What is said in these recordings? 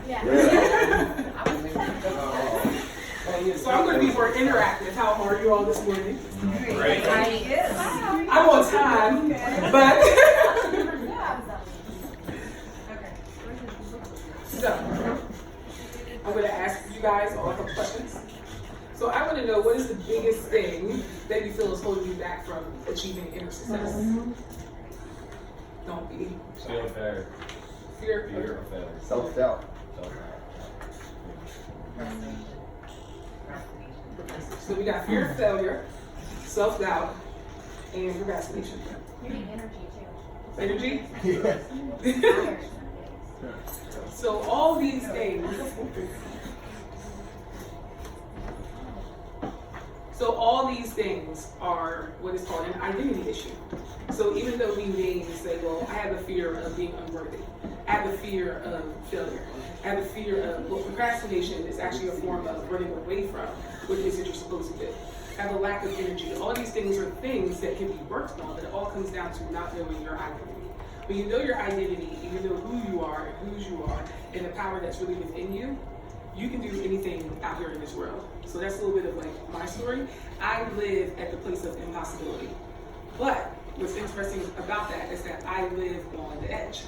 Yeah. So I'm going to be more interactive. How are you all this morning? Great. I'm on time, but so I'm going to ask you guys all a couple questions. So I want to know, what is the biggest thing that you feel is holding you back from achieving inner success? Don't be. Fear of failure. Fear of failure. Self-doubt. So we got fear of failure, self-doubt, and procrastination. You need energy too. Energy? Yes. So all these things. So all these things are what is called an identity issue. So even though we may say, well, I have a fear of being unworthy, I have a fear of failure, I have a fear of, well, procrastination is actually a form of running away from what it is that you're supposed to do. I have a lack of energy. All these things are things that can be worked on, but it all comes down to not knowing your identity. When you know your identity, and you know who you are and whose you are, and the power that's really within you, you can do anything out here in this world. So that's a little bit of like my story. I live at the place of impossibility. But what's interesting about that is that I live on the edge.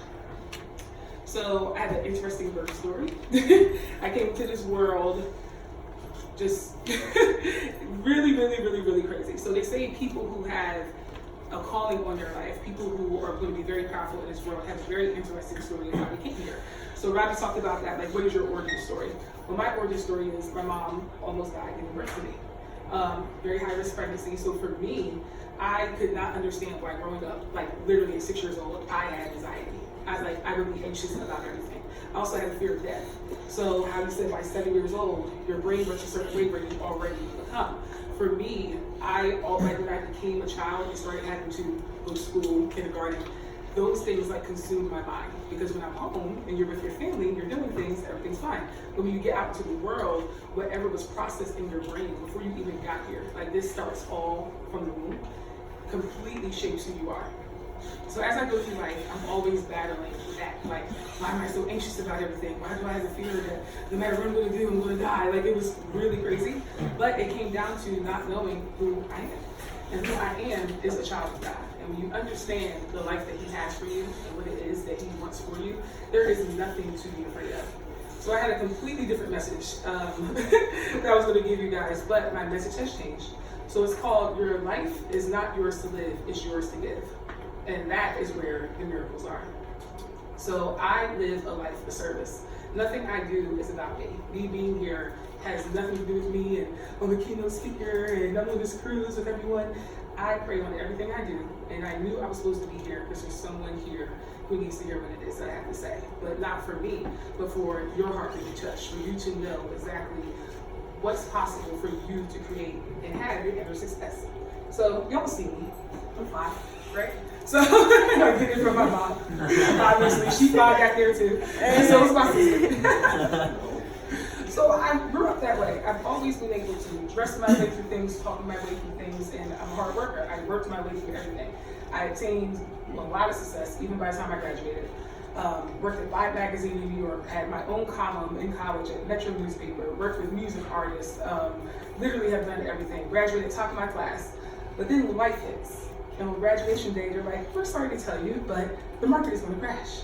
So I have an interesting birth story. I came to this world just really crazy. So they say people who have a calling on their life, people who are going to be very powerful in this world, have a very interesting story of how they came here. So Robbie talked about that, like, what is your origin story? Well, my origin story is my mom almost died giving birth to me. Very high risk pregnancy. So for me, I could not understand why growing up, like literally at 6 years old, I had anxiety. I would be anxious about everything. I also had a fear of death. So how you said by 7 years old, your brain works a certain way where you already become. For me, when I became a child and started having to go to school, kindergarten, those things like consume my mind. Because when I'm home and you're with your family and you're doing things, everything's fine. But when you get out into the world, whatever was processed in your brain before you even got here, like this starts all from the womb, completely shapes who you are. So as I go through life, I'm always battling that. Like, why am I so anxious about everything? Why do I have a fear that no matter what I'm going to do, I'm going to die? Like, it was really crazy. But it came down to not knowing who I am. And who I am is a child of God. And when you understand the life that He has for you and what it is that He wants for you, there is nothing to be afraid of. So I had a completely different message that I was going to give you guys, but my message has changed. So it's called, your life is not yours to live, it's yours to give. And that is where the miracles are. So I live a life of service. Nothing I do is about me. Me being here has nothing to do with me, and I'm a keynote speaker, and I'm on this cruise with everyone. I pray on everything I do, and I knew I was supposed to be here because there's someone here who needs to hear what it is that I have to say. But not for me, but for your heart to be touched, for you to know exactly what's possible for you to create and have your inner success. So y'all see me, I'm fine, right? So I get it from my mom, obviously. She fly back there too, and so is my sister. So I grew up that way. I've always been able to dress my way through things, talk my way through things, and I'm a hard worker. I worked my way through everything. I attained a lot of success, even by the time I graduated. Worked at Vibe magazine in New York, had my own column in college at Metro newspaper, worked with music artists, literally have done everything. Graduated top of my class, but then life hits. And on graduation day, they're like, we're sorry to tell you, but the market is going to crash,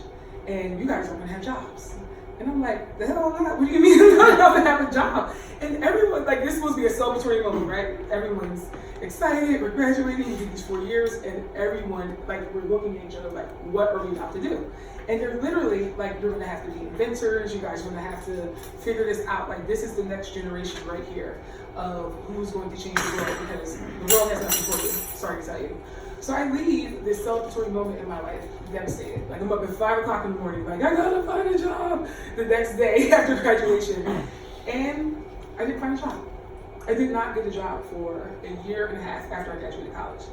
and you guys aren't going to have jobs. And I'm like, the hell am I not? What do you mean I'm not going to have a job? And everyone, like, this is supposed to be a celebratory moment, right? Everyone's excited, we're graduating, we did these 4 years, and everyone, like, we're looking at each other like, what are we about to do? And they're literally, like, you're going to have to be inventors, you guys are going to have to figure this out. Like, this is the next generation right here of who's going to change the world, because the world has nothing for you, sorry to tell you. So I leave this celebratory moment in my life devastated. Like, I'm up at 5 o'clock in the morning, like, I gotta find a job the next day after graduation. And I didn't find a job. I did not get a job for a year and a half after I graduated college.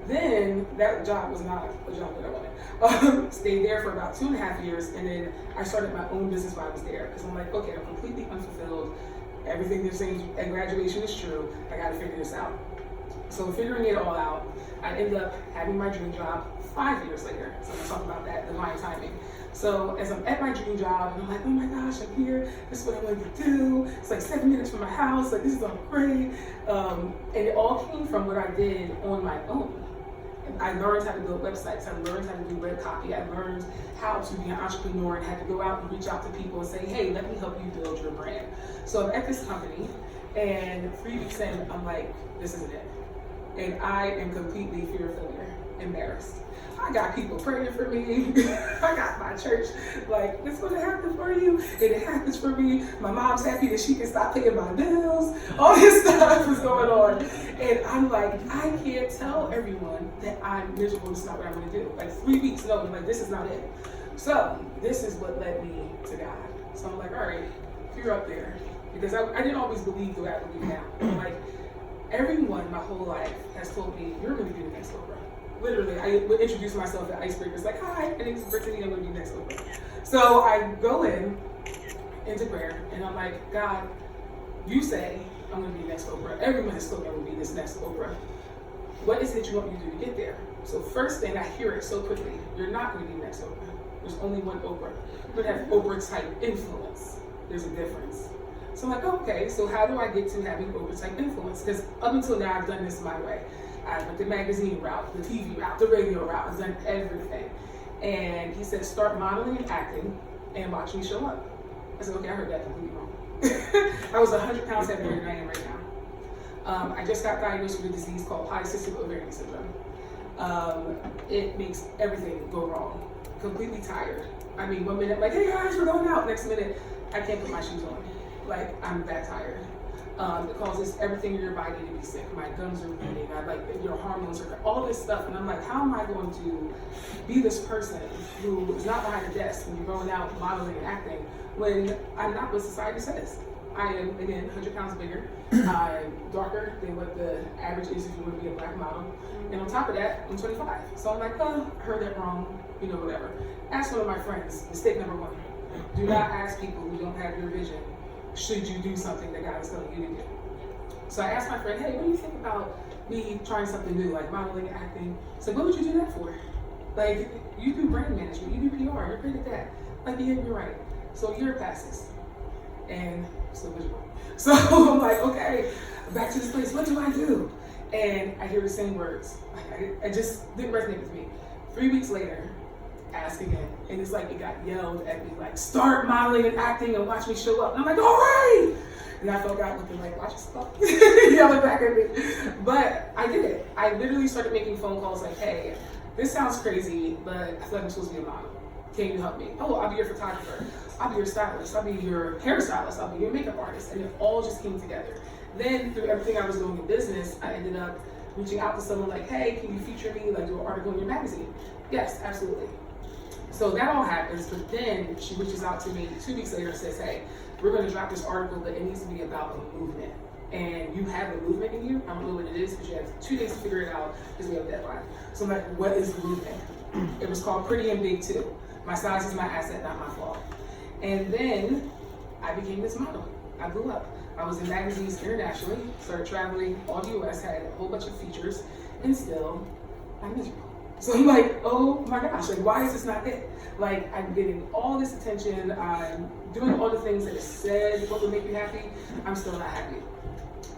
Then that job was not a job that I wanted. Stayed there for about 2.5 years, and then I started my own business while I was there. Because I'm like, okay, I'm completely unfulfilled. Everything they're saying at graduation is true. I gotta figure this out. So figuring it all out, I ended up having my dream job 5 years later. So I'm gonna talk about that, divine timing. So as I'm at my dream job, and I'm like, oh my gosh, I'm here. This is what I wanted to do. It's like 7 minutes from my house. Like, this is all great. And it all came from what I did on my own. I learned how to build websites. I learned how to do web copy. I learned how to be an entrepreneur and had to go out and reach out to people and say, hey, let me help you build your brand. So I'm at this company, and 3 weeks in, I'm like, this isn't it. And I am completely fear-filled, embarrassed. I got people praying for me. I got my church like, it's gonna happen for you. And it happens for me. My mom's happy that she can stop paying my bills. All this stuff is going on. And I'm like, I can't tell everyone that I'm miserable. This is not what I want to do. Like 3 weeks ago, I'm like, this is not it. So this is what led me to God. So I'm like, all right, you're up there. Because I didn't always believe the way I believe now. I'm like, everyone my whole life has told me, you're gonna be the next Oprah. Literally, I would introduce myself at icebreakers like, hi, my name is BriTTany, I'm gonna be next Oprah. So I go into prayer, and I'm like, God, you say I'm gonna be next Oprah. Everyone has told me I'm gonna be this next Oprah. What is it you want me to do to get there? So first thing, I hear it so quickly, you're not gonna be next Oprah. There's only one Oprah. You're gonna have Oprah-type influence. There's a difference. So I'm like, oh, okay, so how do I get to having Oprah-type influence? Because up until now, I've done this my way. I went the magazine route, the TV route, the radio route. I've done everything. And he said, start modeling and acting and watch me show up. I said, okay, I heard that completely wrong. I was 100 pounds heavier than I am right now. I just got diagnosed with a disease called polycystic ovarian syndrome. It makes everything go wrong. Completely tired. I mean, 1 minute, like, hey guys, we're going out. Next minute, I can't put my shoes on. Like, I'm that tired. It causes everything in your body to be sick. My gums are bleeding. Your hormones are, all this stuff. And I'm like, how am I going to be this person who is not behind a desk when you're going out modeling and acting when I'm not what society says? I am, again, 100 pounds bigger. I'm darker than what the average is if you want to be a black model. And on top of that, I'm 25. So I'm like, oh, I heard that wrong, whatever. Ask one of my friends, mistake number 1. Do not ask people who don't have your vision, should you do something that God is telling you to do. So I asked my friend, hey, what do you think about me trying something new, like modeling and acting? So what would you do that for? Like, you do brand management, you do PR, you're great at that. Like, yeah, you're right. So a year passes, and still miserable. So I'm like, okay, back to this place, what do I do? And I hear the same words. I just didn't resonate with me. 3 weeks later, ask again. And it's like it got yelled at me, like, start modeling and acting and watch me show up. And I'm like, all right. And I felt God looking like, watch yourself, yelling back at me. But I did it. I literally started making phone calls like, hey, this sounds crazy, but I feel like I'm supposed to be a model. Can you help me? Oh, I'll be your photographer. I'll be your stylist. I'll be your hairstylist. I'll be your makeup artist. And it all just came together. Then through everything I was doing in business, I ended up reaching out to someone like, hey, can you feature me, like do an article in your magazine? Yes, absolutely. So that all happens, but then she reaches out to me 2 weeks later and says, hey, we're going to drop this article, but it needs to be about a movement. And you have a movement in you. I don't know what it is, because you have 2 days to figure it out because we have a deadline. So I'm like, what is the movement? It was called Pretty and Big 2. My size is my asset, not my flaw. And then I became this model. I blew up. I was in magazines internationally, started traveling all the US, had a whole bunch of features, and still, I'm miserable. So I'm like, oh my gosh, like, why is this not it? Like, I'm getting all this attention, I'm doing all the things that it said what would make me happy, I'm still not happy.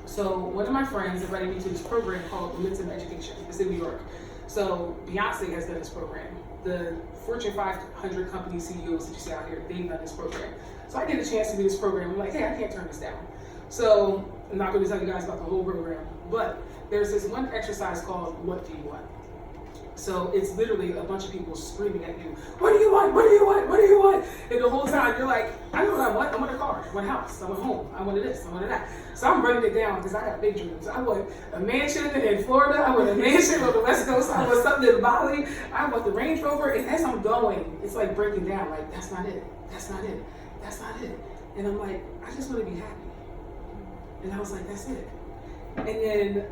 So one of my friends invited me to this program called Momentum Education. It's in New York. So Beyonce has done this program. The Fortune 500 company CEOs that you see out here, they've done this program. So I get a chance to do this program. I'm like, hey, I can't turn this down. So I'm not going to tell you guys about the whole program, but there's this one exercise called What Do You Want? So it's literally a bunch of people screaming at you, what do you want? What do you want? What do you want? And the whole time you're like, I know what I want. I want a car, I want a house, I want a home, I want this, I want that. So I'm running it down because I got big dreams. I want a mansion in Florida, I want a mansion on the West Coast, I want something in Bali, I want the Range Rover. And as I'm going, it's like breaking down, like, that's not it, that's not it, that's not it. And I'm like, I just want to be happy. And I was like, that's it. And then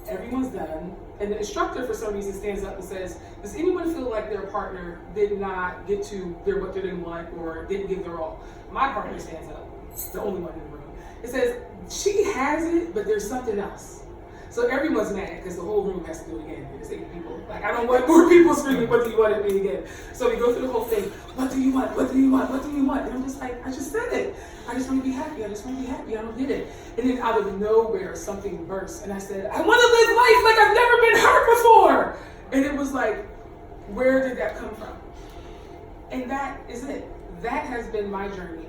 everyone's done. And the instructor, for some reason, stands up and says, does anyone feel like their partner did not get to what they didn't want or didn't give their all? My partner stands up, the only one in the room. It says, she has it, but there's something else. So everyone's mad because the whole room has to do it again. There's 80 people. Like, I don't want more people screaming, what do you want at me again? So we go through the whole thing. What do you want? What do you want? What do you want? And I'm just like, I just said it. I just want to be happy. I just want to be happy. I don't get it. And then out of nowhere, something burst. And I said, I want to live life like I've never been hurt before. And it was like, where did that come from? And that is it. That has been my journey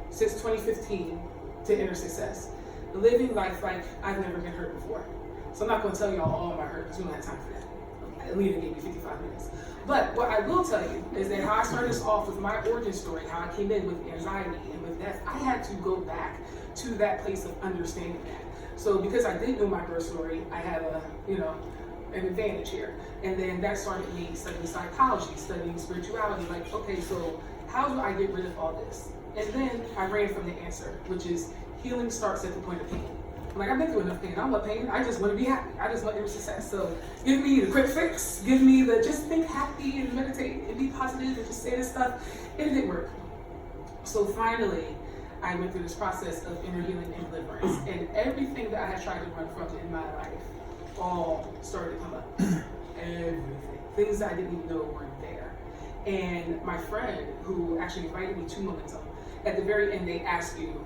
since 2015 to inner success. Living life like I've never been hurt before. So I'm not going to tell y'all all my hurt because we don't have time for that. Alina gave me 55 minutes. But what I will tell you is that how I started this off with my origin story, how I came in with anxiety and with death, I had to go back to that place of understanding that. So because I did know my birth story, I had an advantage here. And then that started me studying psychology, studying spirituality. Like, okay, so how do I get rid of all this? And then I ran from the answer, which is healing starts at the point of pain. I'm like, I've been through enough pain. I don't want pain. I just want to be happy. I just want inner success. So give me the quick fix. Give me the just think happy and meditate and be positive and just say this stuff. It didn't work. So finally, I went through this process of inner healing and deliverance. And everything that I had tried to run from in my life all started to come up. Everything. Things that I didn't even know were there. And my friend, who actually invited me to Momentum, at the very end, they asked you,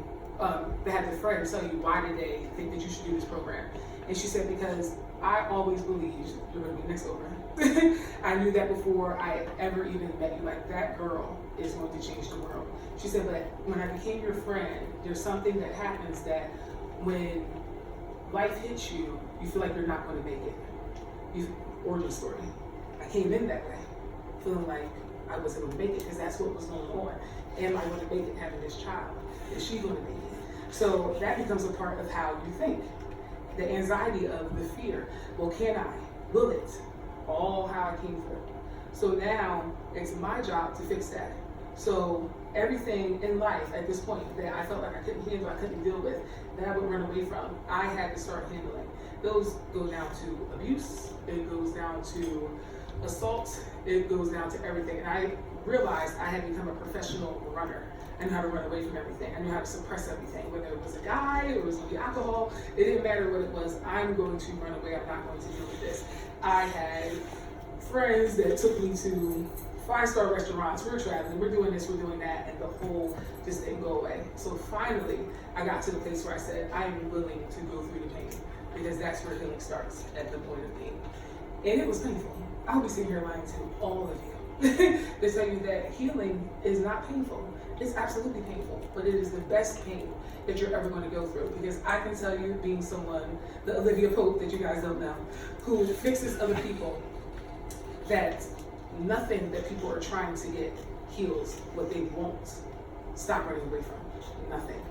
they had their friend tell you why did they think that you should do this program. And she said, because I always believed you're going to be next over. I knew that before I ever even met you. Like, that girl is going to change the world. She said, but when I became your friend, there's something that happens that when life hits you, you feel like you're not going to make it. Origin story. I came in that way, feeling like I wasn't going to make it because that's what was going on. Am I going to make it having this child? Is she going to make it? So that becomes a part of how you think. The anxiety of the fear. Well, can I? Will it? All how I came through. So now it's my job to fix that. So everything in life at this point that I felt like I couldn't handle, I couldn't deal with, that I would run away from, I had to start handling. Those go down to abuse. It goes down to assault. It goes down to everything. And I realized I had become a professional runner. I knew how to run away from everything. I knew how to suppress everything, whether it was a guy, it was the alcohol, it didn't matter what it was. I'm going to run away. I'm not going to deal with this. I had friends that took me to 5-star restaurants. We're traveling, we're doing this, we're doing that, and the whole just didn't go away. So finally, I got to the place where I said, I am willing to go through the pain, because that's where healing starts, at the point of pain. And it was painful. I'll be sitting here lying to all of you to tell you that healing is not painful. It's absolutely painful, but it is the best pain that you're ever going to go through. Because I can tell you, being someone, the Olivia Pope that you guys don't know, who fixes other people, that nothing that people are trying to get heals what they won't stop running away from. Nothing.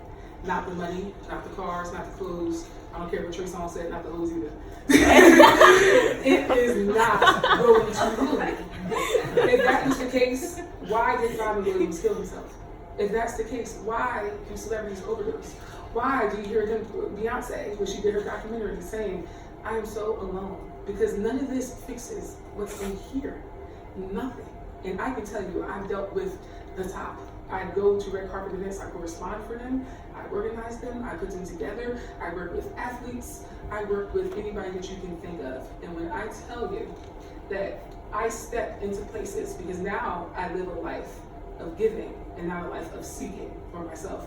Not the money, not the cars, not the clothes. I don't care what Trey Songz said, not the hoes either. It is not going to heal you. If that was the case, why did Robin Williams kill himself? If that's the case, why do celebrities overdose? Why do you hear them, Beyonce, when she did her documentary, saying, I am so alone? Because none of this fixes what's in here. Nothing. And I can tell you, I've dealt with the top. I go to red carpet events, I correspond for them, I organize them, I put them together, I work with athletes, I work with anybody that you can think of. And when I tell you that I step into places, because now I live a life of giving and not a life of seeking for myself.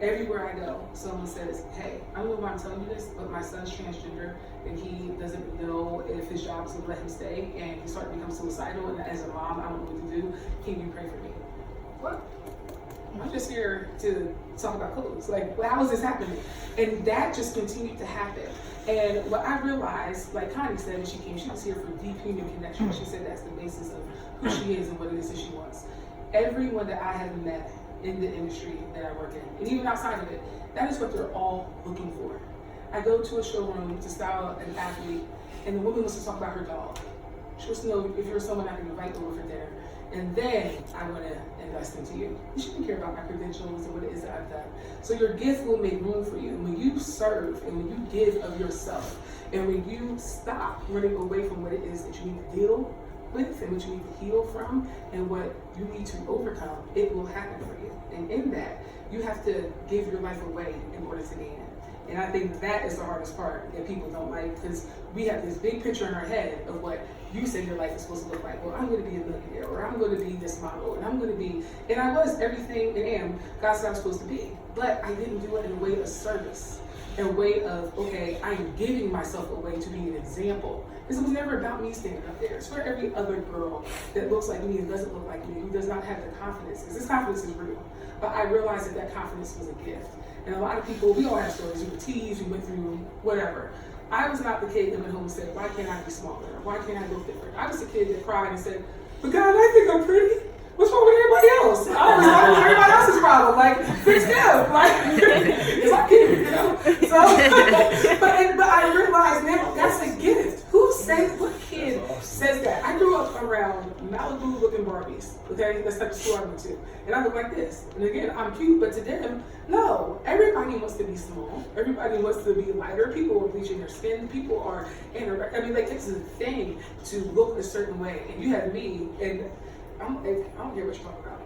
Everywhere I go, someone says, hey, I don't know why I'm telling you this, but my son's transgender and he doesn't know if his job is going to let him stay, and he started to become suicidal, and as a mom, I don't know what to do. Can you pray for me? What? I'm just here to talk about clothes. Like, well, how is this happening? And that just continued to happen. And what I realized, like Connie said when she came, she was here for deep human connection. She said that's the basis of who she is and what it is that she wants. Everyone that I have met in the industry that I work in, and even outside of it, that is what they're all looking for. I go to a showroom to style an athlete, and the woman wants to talk about her dog. She wants to know if you're someone I can invite over for dinner. And then I want to invest into you. You shouldn't care about my credentials and what it is that I've done. So your gift will make room for you. And when you serve and when you give of yourself, and when you stop running away from what it is that you need to deal with and what you need to heal from and what you need to overcome, it will happen for you. And in that, you have to give your life away in order to gain it. And I think that is the hardest part that people don't like, because we have this big picture in our head of what you say your life is supposed to look like. Well, I'm going to be a millionaire, or I'm going to be this model, and I'm going to be, and I was everything and am God said I was supposed to be. But I didn't do it in a way of service, in a way of, okay, I'm giving myself away to be an example. Because it was never about me standing up there. It's for every other girl that looks like me and doesn't look like me, who does not have the confidence, because this confidence is real. But I realized that confidence was a gift. And a lot of people, we all have stories. We were teased, we went through whatever. I was not the kid that went home and said, why can't I be smaller? Why can't I look different? I was the kid that cried and said, but God, I think I'm pretty. What's wrong with everybody else? I always thought it was everybody else's problem. Like, fix them. Like, it's not cute, you know? So, but I realized now that's a gift. What kid says that? I grew up around Malibu looking Barbies, okay? That's the type of school I went to. And I look like this. And again, I'm cute, but to them, no. Everybody wants to be small. Everybody wants to be lighter. People are bleaching their skin. People are, like, it's a thing to look a certain way. And you have me, and I don't care what you're talking about.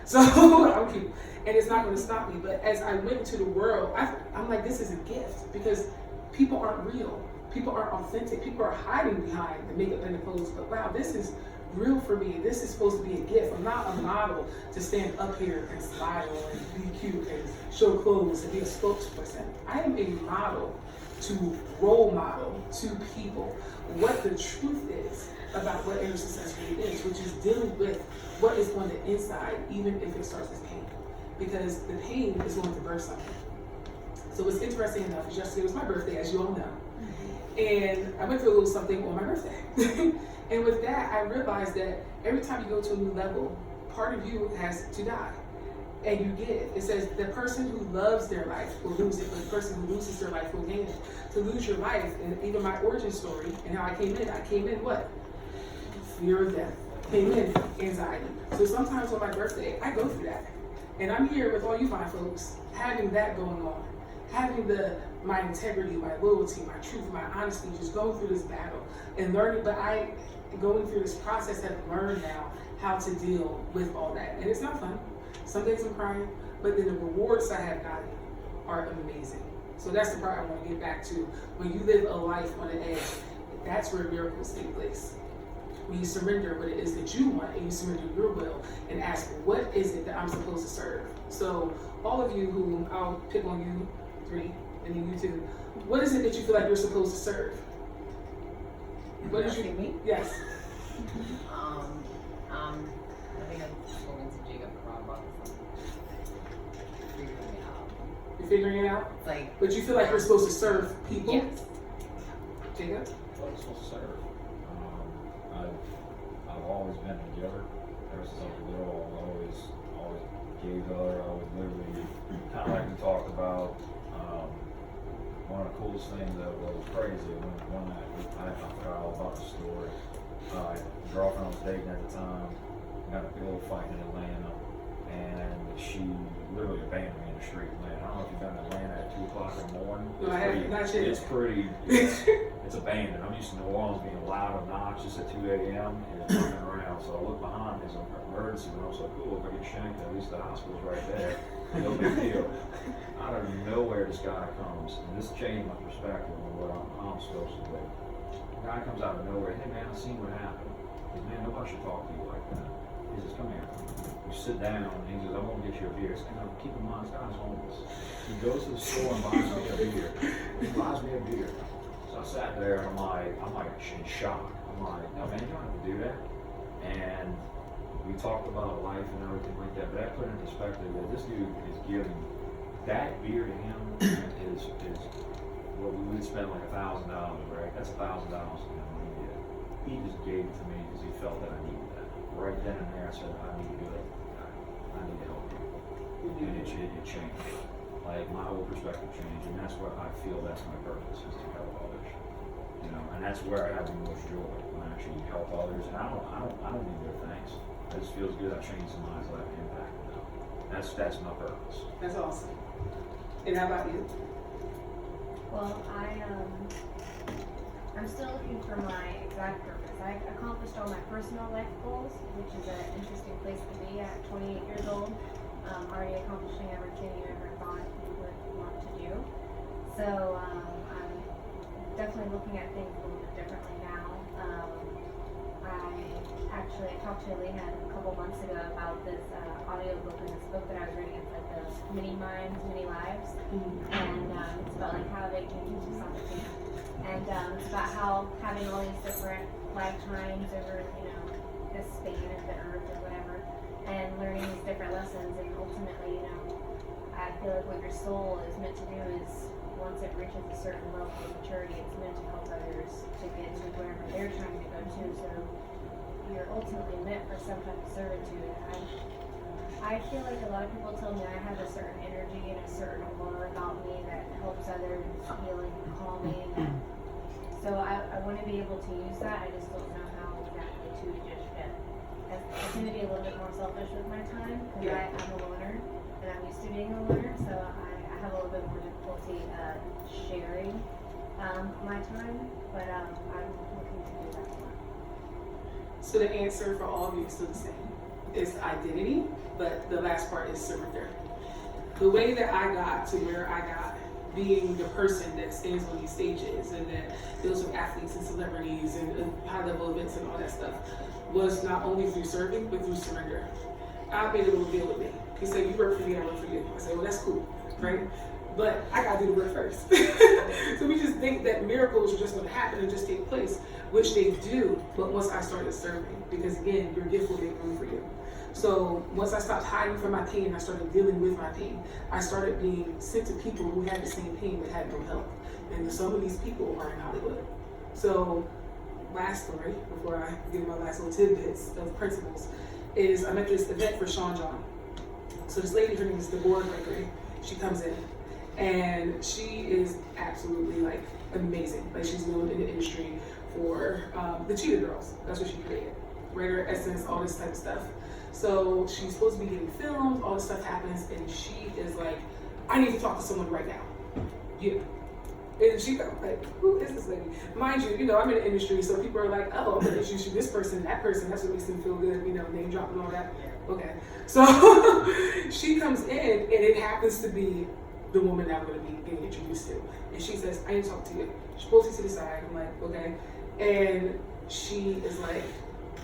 So I'm cute. And it's not going to stop me. But as I went into the world, I'm like, this is a gift, because people aren't real. People aren't authentic. People are hiding behind the makeup and the clothes. But wow, this is real for me. This is supposed to be a gift. I'm not a model to stand up here and smile and be cute and show clothes and be a spokesperson. I am a model to role model to people what the truth is about what inner success really is, which is dealing with what is on the inside, even if it starts as pain. Because the pain is going to birth something. So it's interesting enough, yesterday was my birthday, as you all know. And I went through a little something on my birthday. And with that, I realized that every time you go to a new level, part of you has to die. And you get it. It says the person who loves their life will lose it, but the person who loses their life will gain it. To lose your life, and even my origin story, and how I came in what? Fear of death. Came in anxiety. So sometimes on my birthday, I go through that. And I'm here with all you fine folks, having that going on. Having my integrity, my loyalty, my truth, my honesty, just going through this battle and learning. But going through this process, have learned now how to deal with all that. And it's not fun. Some days I'm crying, but then the rewards I have gotten are amazing. So that's the part I want to get back to. When you live a life on an edge, that's where miracles take place. When you surrender what it is that you want, and you surrender your will and ask, what is it that I'm supposed to serve? So all of you who, I'll pick on you, 3, and then you 2. What is it that you feel like you're supposed to serve? What is me? Yes. I think I'm going to Jacob about figuring it out. You're figuring it out? It's like, but you feel like you're supposed to serve people? Yes. Jacob? What I'm supposed to serve. I've always been a giver. Ever since I was little, I always gave to others. I always literally, kind of like we talked about. One of the coolest things that was crazy one night, I forgot all about the story. Girlfriend I was dating at the time, got a big old fight in Atlanta, and she literally abandoned me in the street in Atlanta. I don't know if you've been in Atlanta at 2 o'clock in the morning. No, I haven't. Not yet. It's abandoned. I'm used to New Orleans being loud, obnoxious at 2 a.m. and running around. So I look behind me, there's an emergency room. So cool, if I get shanked, at least the hospital's right there. No big deal. Out of nowhere, this guy comes, and this changed my perspective on what I'm supposed to do. The guy comes out of nowhere. Hey man, I seen what happened. He says, man, nobody should talk to you like that. He says, come here. We sit down, and he says, I won't get you a beer. And keep in mind, this guy's homeless. He goes to the store and buys me a beer. He buys me a beer. So I sat there, and I'm like in shock. I'm like, no man, you don't have to do that. And we talked about life and everything like that, but that put in perspective that this dude is giving that beer to him is what we would spend like $1,000, right? That's $1,000 to him. He just gave it to me because he felt that I needed that. Right then and there, I said, I need to do it. I need to help you. And it changed. Like my whole perspective changed, and that's what I feel that's my purpose, is to help others. You know, and that's where I have the most joy, when I actually help others. And I don't need their thanks. It just feels good. I've changed somebody's life and impacted them. That's my purpose. That's awesome. And how about you? Well, I'm still looking for my exact purpose. I accomplished all my personal life goals, which is an interesting place to be at 28 years old. Already accomplishing everything you ever thought you would want to do. So I'm definitely looking at things a little bit differently now. I talked to Elena a couple months ago about this audiobook and this book that I was reading. It's like the Mini Minds, Mini Lives. And it's about like how they can teach us something. And it's about how having all these different lifetimes over, this span of the earth or whatever, and learning these different lessons, and ultimately, I feel like what your soul is meant to do is, once it reaches a certain level of maturity, it's meant to help others to get to wherever they're trying to go to. So you're ultimately meant for some type of servitude. I feel like a lot of people tell me I have a certain energy and a certain aura about me that helps others feel like calming. So I want to be able to use that. I just don't know how exactly to just yet. I tend to be a little bit more selfish with my time because I'm a loner and I'm used to being a loner. So I have a little bit more difficulty sharing my time, but I'm looking to do that more. So the answer for all of you is still the same. It's identity, but the last part is surrender. The way that I got to where I got, being the person that stands on these stages and that deals with athletes and celebrities and high-level events and all that stuff, was not only through serving, but through surrender. God made a little deal with me. He said, you work for me, I work for you. I said, well, that's cool, right? But I gotta do the work first. So we just think that miracles are just gonna happen and just take place, which they do, but once I started serving, because again, your gift will make room for you. So once I stopped hiding from my pain, I started dealing with my pain. I started being sent to people who had the same pain but had no help. And some of these people are in Hollywood. So last story, before I give my last little tidbits of principles, is I'm at this event for Sean John. So this lady, her name is Deborah Gregory. She comes in and she is absolutely like amazing. Like she's known in the industry for the Cheetah Girls. That's what she created. Writer, Essence, all this type of stuff. So she's supposed to be getting filmed, all this stuff happens, and she is like, I need to talk to someone right now. Yeah. And she goes like, who is this lady? Mind you, I'm in the industry, so people are like, oh, I'm gonna introduce you to this person, that person, that's what makes them feel good, name dropping all that. Okay. So she comes in, and it happens to be the woman that I'm gonna be getting introduced to. And she says, I need to talk to you. She pulls me to the side, I'm like, okay. And she is like,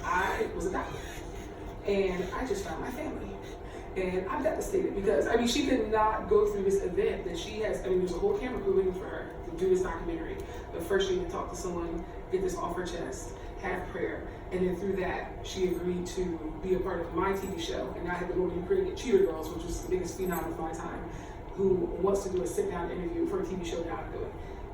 I was a doctor. And I just found my family. And I'm devastated because, she could not go through this event that she has. There's a whole camera crew waiting for her to do this documentary. But first she had to talk to someone, get this off her chest, have prayer. And then through that, she agreed to be a part of my TV show. And I had to go and create Cheetah Girls, which was the biggest phenom of my time, who wants to do a sit-down interview for a TV show that I'm doing.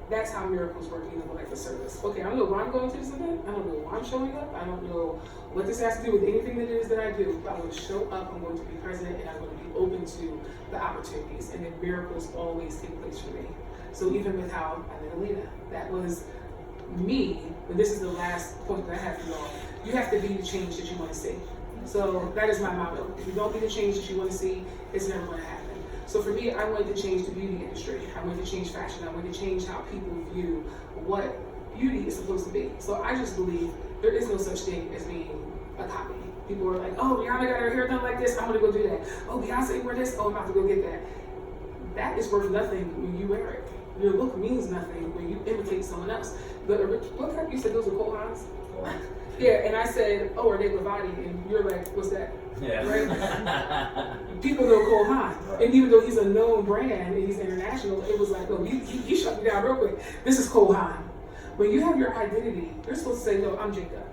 That's how miracles work in the life of service. Okay, I don't know why I'm going to this event. I don't know why I'm showing up. I don't know what this has to do with anything that it is that I do. But I'm going to show up, I'm going to be present, and I'm going to be open to the opportunities. And then miracles always take place for me. So even with how I met Elena, that was me. And this is the last point that I have for y'all. You have to be the change that you want to see. So that is my motto. If you don't be the change that you want to see, it's never going to happen. So for me, I wanted to change the beauty industry. I wanted to change fashion. I wanted to change how people view what beauty is supposed to be. So I just believe there is no such thing as being a copy. People are like, oh, Rihanna got her hair done like this, I'm gonna go do that. Oh, Beyonce wore this, oh, I'm about to go get that. That is worth nothing when you wear it. Your look means nothing when you imitate someone else. What type you said those were Cole Haans? Yeah, and I said, oh, are they Levati? And you're like, what's that? Yeah. Right? People know Cole Haan. Right. And even though he's a known brand and he's international, it was like, no, he shut me down real quick. This is Cole Haan. When you have your identity, you're supposed to say, no, I'm Jacob.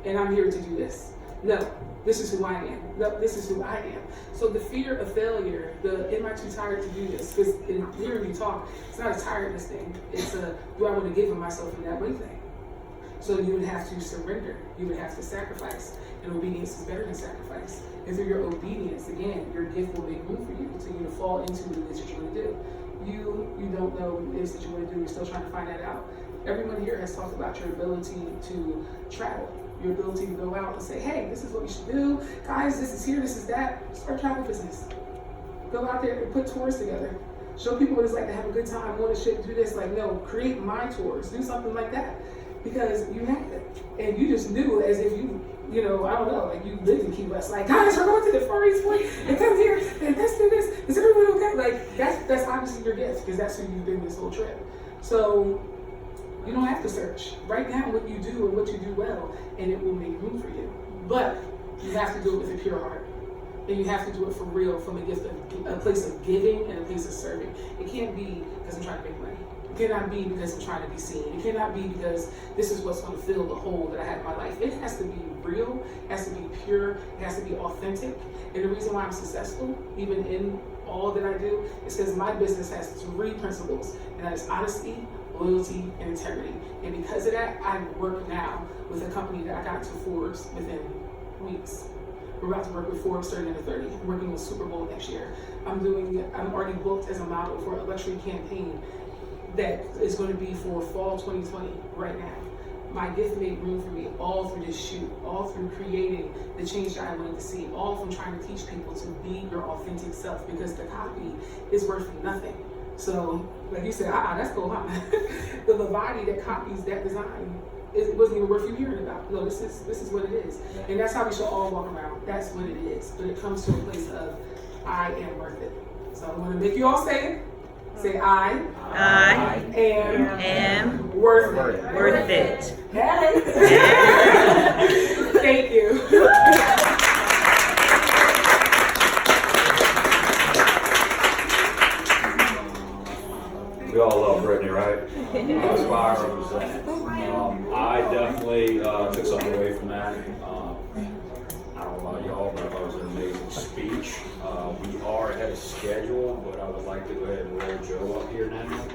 And I'm here to do this. No, this is who I am. No, this is who I am. So the fear of failure, am I too tired to do this? Because in hearing you talk, it's not a tiredness thing. It's a, do I want to give of myself in that way thing? So you would have to surrender. You would have to sacrifice. And obedience is better than sacrifice. And through your obedience, again, your gift will make room for you to continue to fall into what it is that you want to do. You don't know what it is that you want to do. You're still trying to find that out. Everyone here has talked about your ability to travel. Your ability to go out and say, hey, this is what we should do. Guys, this is here, this is that. Start a travel business. Go out there and put tours together. Show people what it's like to have a good time, want to ship, do this. Like, no, create my tours. Do something like that. Because you have it. And you just knew as if I don't know, like you lived in Key West. Like, guys, we're going to the Far East Point and come here and let's do this. Is everyone okay? Like, that's obviously to see your gift because that's who you've been this whole trip. So you don't have to search. Write down what you do and what you do well, and it will make room for you. But you have to do it with a pure heart. And you have to do it for real, from a place of giving and a place of serving. It can't be because I'm trying to make money. It cannot be because I'm trying to be seen. It cannot be because this is what's going to fill the hole that I have in my life. It has to be real, it has to be pure, it has to be authentic. And the reason why I'm successful, even in all that I do, is because my business has 3 principles, and that is honesty, loyalty, and integrity. And because of that, I work now with a company that I got to Forbes within weeks. We're about to work with Forbes 30 under 30. I'm working with Super Bowl next year. I'm already booked as a model for a luxury campaign that is going to be for fall 2020 right now. My gift made room for me all through this shoot, all through creating the change that I wanted to see, all from trying to teach people to be your authentic self, because the copy is worth nothing. So, like you said, that's cool, huh? The body that copies that design, it wasn't even worth you hearing about. No, this is what it is. And that's how we should all walk around. That's what it is. But it comes to a place of, I am worth it. So I'm going to make you all say it. Say, I am worth it. Worth it. Hey. Thank you. We all love BriTTany, right? Inspiring was that. I definitely took something away from that. I don't know about y'all, but I thought it was an amazing speech. We are ahead of schedule, but I would like to go ahead and roll Joe up here now.